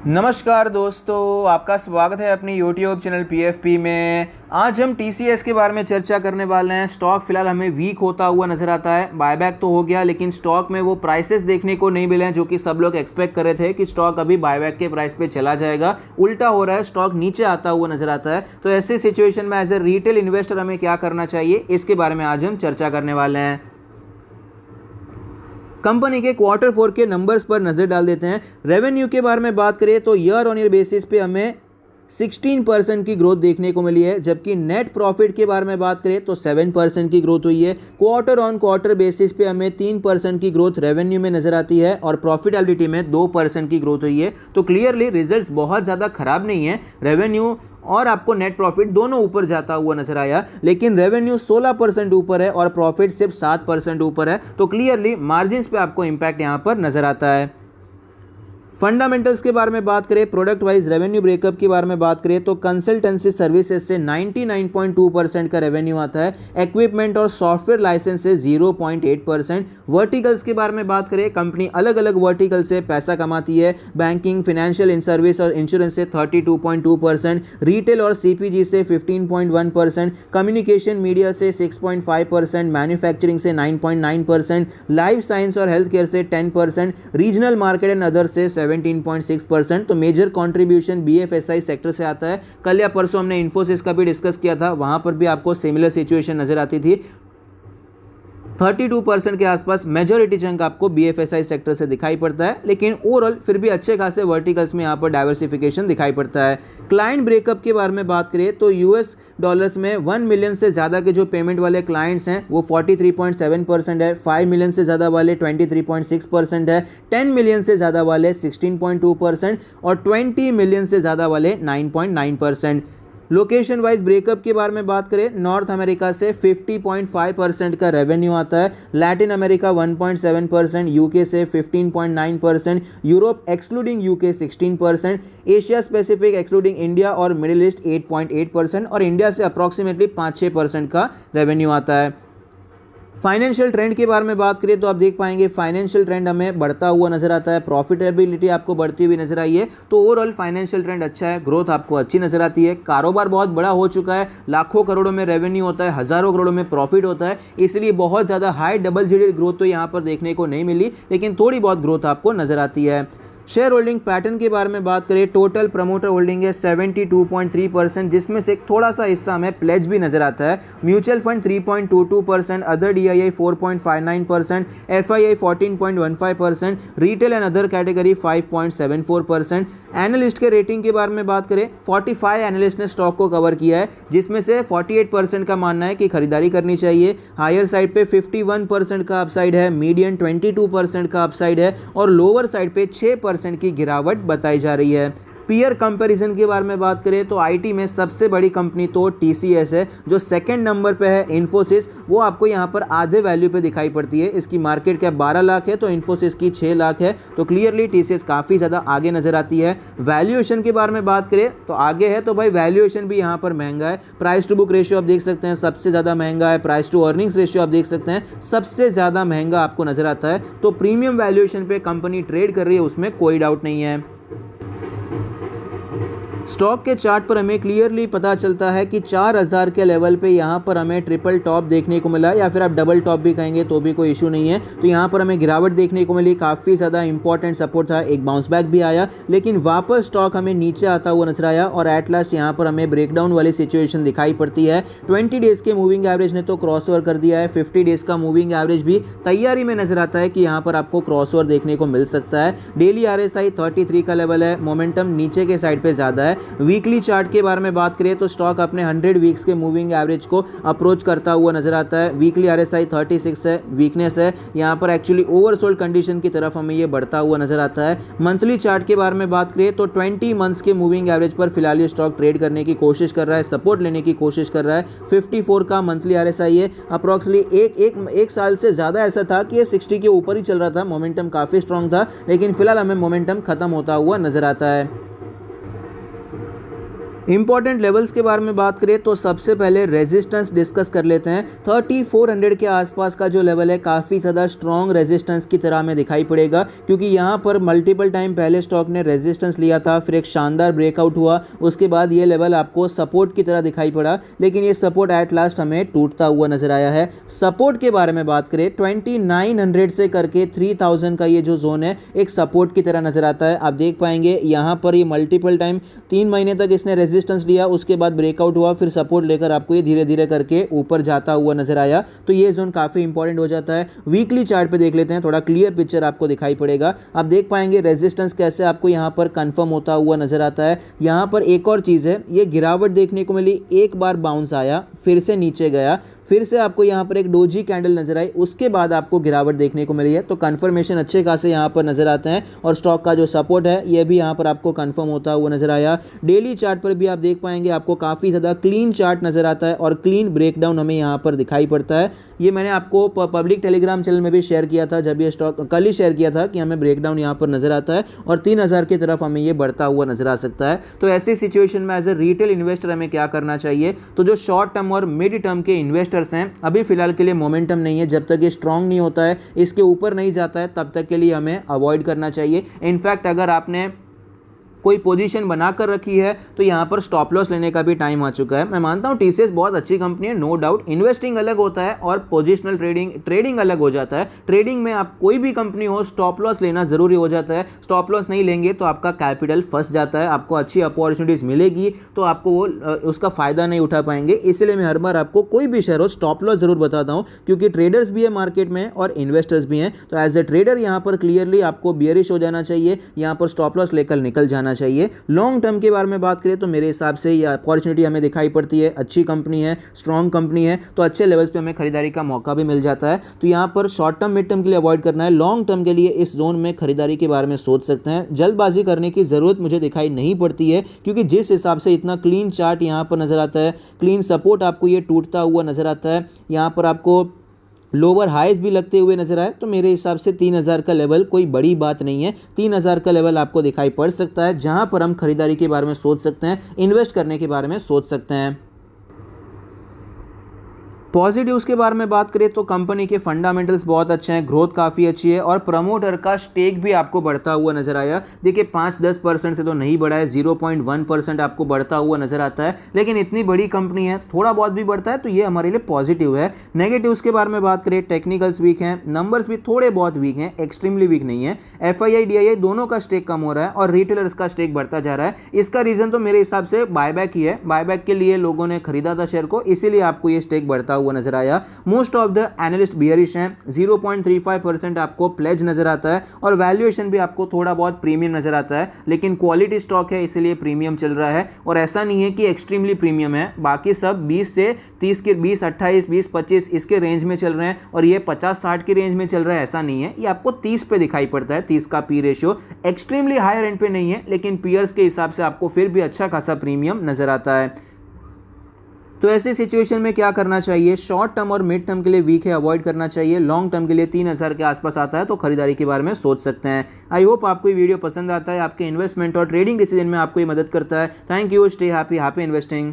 नमस्कार दोस्तों, आपका स्वागत है अपनी YouTube चैनल PFP में। आज हम TCS के बारे में चर्चा करने वाले हैं। स्टॉक फिलहाल हमें वीक होता हुआ नज़र आता है। बायबैक तो हो गया, लेकिन स्टॉक में वो प्राइसेस देखने को नहीं मिले हैं जो कि सब लोग एक्सपेक्ट कर रहे थे कि स्टॉक अभी बायबैक के प्राइस पे चला जाएगा। उल्टा हो रहा है, स्टॉक नीचे आता हुआ नज़र आता है। तो ऐसी सिचुएशन में एज ए रिटेल इन्वेस्टर हमें क्या करना चाहिए, इसके बारे में आज हम चर्चा करने वाले हैं। कंपनी के Q4 के नंबर्स पर नज़र डाल देते हैं। रेवेन्यू के बारे में बात करें तो ईयर ऑन ईयर बेसिस पे हमें 16% की ग्रोथ देखने को मिली है, जबकि नेट प्रॉफिट के बारे में बात करें तो 7% की ग्रोथ हुई है। क्वार्टर ऑन क्वार्टर बेसिस पे हमें 3% की ग्रोथ रेवेन्यू में नज़र आती है और प्रॉफिटेबिलिटी में 2% की ग्रोथ हुई है। तो क्लियरली रिजल्ट्स बहुत ज़्यादा खराब नहीं है। रेवेन्यू और आपको नेट प्रॉफिट दोनों ऊपर जाता हुआ नजर आया, लेकिन रेवेन्यू 16% ऊपर है और प्रॉफिट सिर्फ 7% ऊपर है। तो क्लियरली मार्जिन्स पे आपको इंपैक्ट यहां पर नजर आता है। फंडामेंटल्स के बारे में बात करें, प्रोडक्ट वाइज रेवेन्यू ब्रेकअप के बारे में बात करें तो कंसल्टेंसी सर्विसेज से 99.2% का रेवेन्यू आता है। इक्विपमेंट और सॉफ्टवेयर लाइसेंस से 0.8%। वर्टिकल्स के बारे में बात करें, कंपनी अलग अलग वर्टिकल से पैसा कमाती है। बैंकिंग, फाइनेंशियल सर्विस और इंश्योरेंस से 32.2%, रिटेल और CPG से 15.1%, कम्युनिकेशन मीडिया से 6.5%, मैन्युफैक्चरिंग से 9.9%, लाइफ साइंस और हेल्थ केयर से 10%, रीजनल मार्केट एंड अदर से 17.6%। तो मेजर कंट्रीब्यूशन BFSI सेक्टर से आता है। कल या परसों हमने इन्फोसिस का भी डिस्कस किया था, वहां पर भी आपको सिमिलर सिचुएशन नजर आती थी। 32% के आसपास मेजॉरिटी चंक आपको BFSI सेक्टर से दिखाई पड़ता है, लेकिन ओवरऑल फिर भी अच्छे खासे वर्टिकल्स में यहाँ पर डाइवर्सिफिकेशन दिखाई पड़ता है। क्लाइंट ब्रेकअप के बारे में बात करें तो US डॉलर्स में 1 मिलियन से ज़्यादा के जो पेमेंट वाले क्लाइंट्स हैं वो 43.7% है, 5 मिलियन से ज़्यादा वाले 23.6% है, 10 मिलियन से ज़्यादा वाले 16.2% और 20 मिलियन से ज़्यादा वाले 9.9%। लोकेशन वाइज ब्रेकअप के बारे में बात करें, नॉर्थ अमेरिका से 50.5% का रेवेन्यू आता है, लैटिन अमेरिका 1.7%, यूके से 15.9%, Europe excluding UK 16%, Asia specific excluding India और मिडिल ईस्ट 8.8% और इंडिया से अप्रॉक्सीमेटली 5-6% का रेवेन्यू आता है। फाइनेंशियल ट्रेंड के बारे में बात करें तो आप देख पाएंगे फाइनेंशियल ट्रेंड हमें बढ़ता हुआ नजर आता है, प्रॉफिटेबिलिटी आपको बढ़ती हुई नजर आई है। तो ओवरऑल फाइनेंशियल ट्रेंड अच्छा है, ग्रोथ आपको अच्छी नजर आती है। कारोबार बहुत बड़ा हो चुका है, लाखों करोड़ों में रेवेन्यू होता है, हजारों करोड़ों में प्रॉफिट होता है, इसलिए बहुत ज़्यादा हाई डबल डिजिट ग्रोथ तो यहाँ पर देखने को नहीं मिली, लेकिन थोड़ी बहुत ग्रोथ आपको नजर आती है। शेयर होल्डिंग पैटर्न के बारे में बात करें, टोटल प्रमोटर होल्डिंग है 72.3%, जिसमें से थोड़ा सा हिस्सा हमें प्लेज भी नजर आता है। Mutual fund 3.22%, other DII 4.59%, FII 14.15%, retail and other category 5.74%। Analyst के रेटिंग के बारे में बात करें, 45 एनालिस्ट ने स्टॉक को कवर किया है, जिसमें से 48% का मानना है कि खरीदारी करनी चाहिए। हायर साइड पे 51% का अपसाइड है, मीडियन 22% का अपसाइड है और लोअर साइड पे 6% की गिरावट बताई जा रही है। पीयर कंपैरिजन के बारे में बात करें तो IT में सबसे बड़ी कंपनी तो TCS है, जो सेकंड नंबर पे है इन्फोसिस, वो आपको यहाँ पर आधे वैल्यू पे दिखाई पड़ती है। इसकी मार्केट कैप 12 लाख है तो इन्फोसिस की 6 लाख है। तो क्लियरली TCS काफ़ी ज़्यादा आगे नज़र आती है। वैल्यूएशन के बारे में बात करें तो आगे है, तो भाई वैल्यूएशन भी यहाँ पर महंगा है। प्राइस टू बुक रेशियो आप देख सकते हैं सबसे ज़्यादा महंगा है, प्राइस टू अर्निंग्स रेशियो आप देख सकते हैं सबसे ज़्यादा महंगा आपको नज़र आता है। तो प्रीमियम वैल्यूएशन पे कंपनी ट्रेड कर रही है, उसमें कोई डाउट नहीं है। स्टॉक के चार्ट पर हमें क्लियरली पता चलता है कि 4000 के लेवल पे यहाँ पर हमें ट्रिपल टॉप देखने को मिला, या फिर आप डबल टॉप भी कहेंगे तो भी कोई इशू नहीं है। तो यहाँ पर हमें गिरावट देखने को मिली, काफ़ी ज़्यादा इंपॉर्टेंट सपोर्ट था, एक बाउंस बैक भी आया, लेकिन वापस स्टॉक हमें नीचे आता हुआ नजर आया और एट लास्ट यहाँ पर हमें ब्रेकडाउन वाली सिचुएशन दिखाई पड़ती है। 20 डेज के मूविंग एवरेज ने तो क्रॉसओवर कर दिया है, 50 डेज का मूविंग एवरेज भी तैयारी में नजर आता है कि यहाँ पर आपको क्रॉसओवर देखने को मिल सकता है। डेली RSI 33 का लेवल है, मोमेंटम नीचे के साइड पे ज़्यादा है। वीकली चार्ट के बारे में बात करें तो स्टॉक अपने 100 वीक्स के मूविंग एवरेज को अप्रोच करता हुआ नजर आता है। वीकली RSI 36 है, वीकनेस है, यहाँ पर एक्चुअली ओवरसोल्ड कंडीशन की तरफ हमें ये बढ़ता हुआ नजर आता है। मंथली चार्ट के बारे में बात करें तो 20 मंथ्स के मूविंग एवरेज पर फिलहाल ये स्टॉक ट्रेड करने की कोशिश कर रहा है, सपोर्ट लेने की कोशिश कर रहा है। 54 का मंथली RSI है, अप्रॉक्सीमेटली एक साल से ज़्यादा ऐसा था कि ये 60 के ऊपर ही चल रहा था, मोमेंटम काफ़ी स्ट्रॉन्ग था, लेकिन फिलहाल हमें मोमेंटम खत्म होता हुआ नजर आता है। इंपॉर्टेंट लेवल्स के बारे में बात करें तो सबसे पहले रेजिस्टेंस डिस्कस कर लेते हैं। 3400 के आसपास का जो लेवल है काफ़ी ज़्यादा स्ट्रॉन्ग रेजिस्टेंस की तरह में दिखाई पड़ेगा, क्योंकि यहाँ पर मल्टीपल टाइम पहले स्टॉक ने रेजिस्टेंस लिया था, फिर एक शानदार ब्रेकआउट हुआ, उसके बाद ये लेवल आपको सपोर्ट की तरह दिखाई पड़ा, लेकिन ये सपोर्ट एट लास्ट हमें टूटता हुआ नजर आया है। सपोर्ट के बारे में बात करें 2900 से करके 3000 का ये जो जोन है एक सपोर्ट की तरह नजर आता है। आप देख पाएंगे यहाँ पर ये मल्टीपल टाइम 3 महीने तक इसने रेजिस्टेंस लिया, उसके बाद ब्रेकआउट हुआ, फिर सपोर्ट लेकर आपको ये धीरे धीरे करके ऊपर जाता हुआ नजर आया, तो ये जोन काफी इंपॉर्टेंट हो जाता है। वीकली चार्ट पे देख लेते हैं, थोड़ा क्लियर पिक्चर आपको दिखाई पड़ेगा। आप देख पाएंगे रेजिस्टेंस कैसे आपको यहां पर कंफर्म होता हुआ नजर आता है। यहां पर एक और चीज है, ये गिरावट देखने को मिली, एक बार बाउंस आया, फिर से नीचे गया, फिर से आपको यहां पर एक डोजी कैंडल नजर आई, उसके बाद आपको गिरावट देखने को मिली है, तो कंफर्मेशन अच्छे खासे यहां पर नजर आते हैं। और स्टॉक का जो सपोर्ट है ये भी यहां पर आपको कंफर्म होता हुआ नजर आया। डेली चार्ट पर भी आप देख पाएंगे आपको काफी ज्यादा क्लीन चार्ट नजर आता है और क्लीन ब्रेकडाउन हमें यहां पर दिखाई पड़ता है। ये मैंने आपको पब्लिक टेलीग्राम चैनल में भी शेयर किया था, जब ये स्टॉक कल ही शेयर किया था कि हमें ब्रेकडाउन यहां पर नजर आता है और 3000 की तरफ हमें ये बढ़ता हुआ नजर आ सकता है। तो ऐसी सिचुएशन में एज ए रिटेल इन्वेस्टर हमें क्या करना चाहिए? तो जो शॉर्ट टर्म और मिड टर्म के इन्वेस्टर्स हैं, अभी फिलहाल के लिए मोमेंटम नहीं है, जब तक ये स्ट्रांग नहीं होता है, इसके ऊपर नहीं जाता है, तब तक के लिए हमें अवॉइड करना चाहिए। इनफैक्ट अगर आपने कोई पोजीशन बनाकर रखी है तो यहाँ पर स्टॉप लॉस लेने का भी टाइम आ चुका है। मैं मानता हूँ टीसीएस बहुत अच्छी कंपनी है, नो डाउट, इन्वेस्टिंग अलग होता है और पोजिशनल ट्रेडिंग अलग हो जाता है। ट्रेडिंग में आप कोई भी कंपनी हो, स्टॉप लॉस लेना जरूरी हो जाता है। स्टॉप लॉस नहीं लेंगे तो आपका कैपिटल फंस जाता है, आपको अच्छी अपॉर्चुनिटीज मिलेगी तो आपको वो उसका फायदा नहीं उठा पाएंगे। इसलिए मैं हर बार आपको कोई भी शेयर हो स्टॉप लॉस जरूर बताता हूँ, क्योंकि ट्रेडर्स भी है मार्केट में और इन्वेस्टर्स भी हैं। तो एज ए ट्रेडर यहाँ पर क्लियरली आपको बियरिश हो जाना चाहिए, यहाँ पर स्टॉप लॉस लेकर निकल जाना चाहिए। लॉन्ग टर्म के बारे में बात करें तो मेरे हिसाब से ये अपॉर्चुनिटी हमें दिखाई पड़ती है, अच्छी कंपनी है, स्ट्रॉन्ग कंपनी है, तो अच्छे लेवल्स पे हमें खरीदारी का मौका भी मिल जाता है। तो यहाँ पर शॉर्ट टर्म मिड टर्म के लिए अवॉइड करना है, लॉन्ग टर्म के लिए इस जोन में खरीदारी के बारे में सोच सकते हैं। जल्दबाजी करने की जरूरत मुझे दिखाई नहीं पड़ती है, क्योंकि जिस हिसाब से इतना क्लीन चार्ट यहाँ पर नजर आता है, क्लीन सपोर्ट आपको ये टूटता हुआ नजर आता है, यहाँ पर आपको लोअर हाइज भी लगते हुए नजर आए, तो मेरे हिसाब से 3000 का लेवल कोई बड़ी बात नहीं है। 3000 का लेवल आपको दिखाई पड़ सकता है, जहां पर हम खरीदारी के बारे में सोच सकते हैं, इन्वेस्ट करने के बारे में सोच सकते हैं। पॉजिटिव्स के बारे में बात करें तो कंपनी के फंडामेंटल्स बहुत अच्छे हैं, ग्रोथ काफ़ी अच्छी है और प्रमोटर का स्टेक भी आपको बढ़ता हुआ नजर आया। देखिए 5-10% से तो नहीं बढ़ा है, 0.1% आपको बढ़ता हुआ नजर आता है, लेकिन इतनी बड़ी कंपनी है, थोड़ा बहुत भी बढ़ता है तो ये हमारे लिए पॉजिटिव है। नेगेटिव्स के बारे में बात करें, टेक्निकल्स वीक हैं, नंबर्स भी थोड़े बहुत वीक हैं, एक्सट्रीमली वीक नहीं है। FII DII दोनों का स्टेक कम हो रहा है और रिटेलर्स का स्टेक बढ़ता जा रहा है। इसका रीजन तो मेरे हिसाब से बायबैक ही है, बायबैक के लिए लोगों ने खरीदा था शेयर को, इसीलिए आपको ये स्टेक बढ़ता हुआ नजर आया। Most of the analyst bearish हैं, 0.35% आपको प्लेज नजर आता है और वैल्यूएशन भी आपको थोड़ा बहुत प्रीमियम नजर आता है, लेकिन क्वालिटी स्टॉक है इसलिए प्रीमियम चल रहा है। और ऐसा नहीं है कि एक्सट्रीमली प्रीमियम है, बाकी सब 20 से 30 के 20, 28, 20, 25 इसके रेंज में चल रहे हैं और ये 50-60 की रेंज में चल रहा है, ऐसा नहीं है। ये आपको 30 पे दिखाई पड़ता है, 30 का P ratio extremely higher end पे नहीं है, लेकिन पीयर्स के हिसाब से आपको फिर भी अच्छा खासा प्रीमियम नजर आता है। तो ऐसी सिचुएशन में क्या करना चाहिए? शॉर्ट टर्म और मिड टर्म के लिए वीक है, अवॉइड करना चाहिए। लॉन्ग टर्म के लिए 3000 के आसपास आता है तो खरीदारी के बारे में सोच सकते हैं। आई होप आपको ये वीडियो पसंद आता है, आपके इन्वेस्टमेंट और ट्रेडिंग डिसीजन में आपको ये मदद करता है। Thank you, stay happy, happy investing.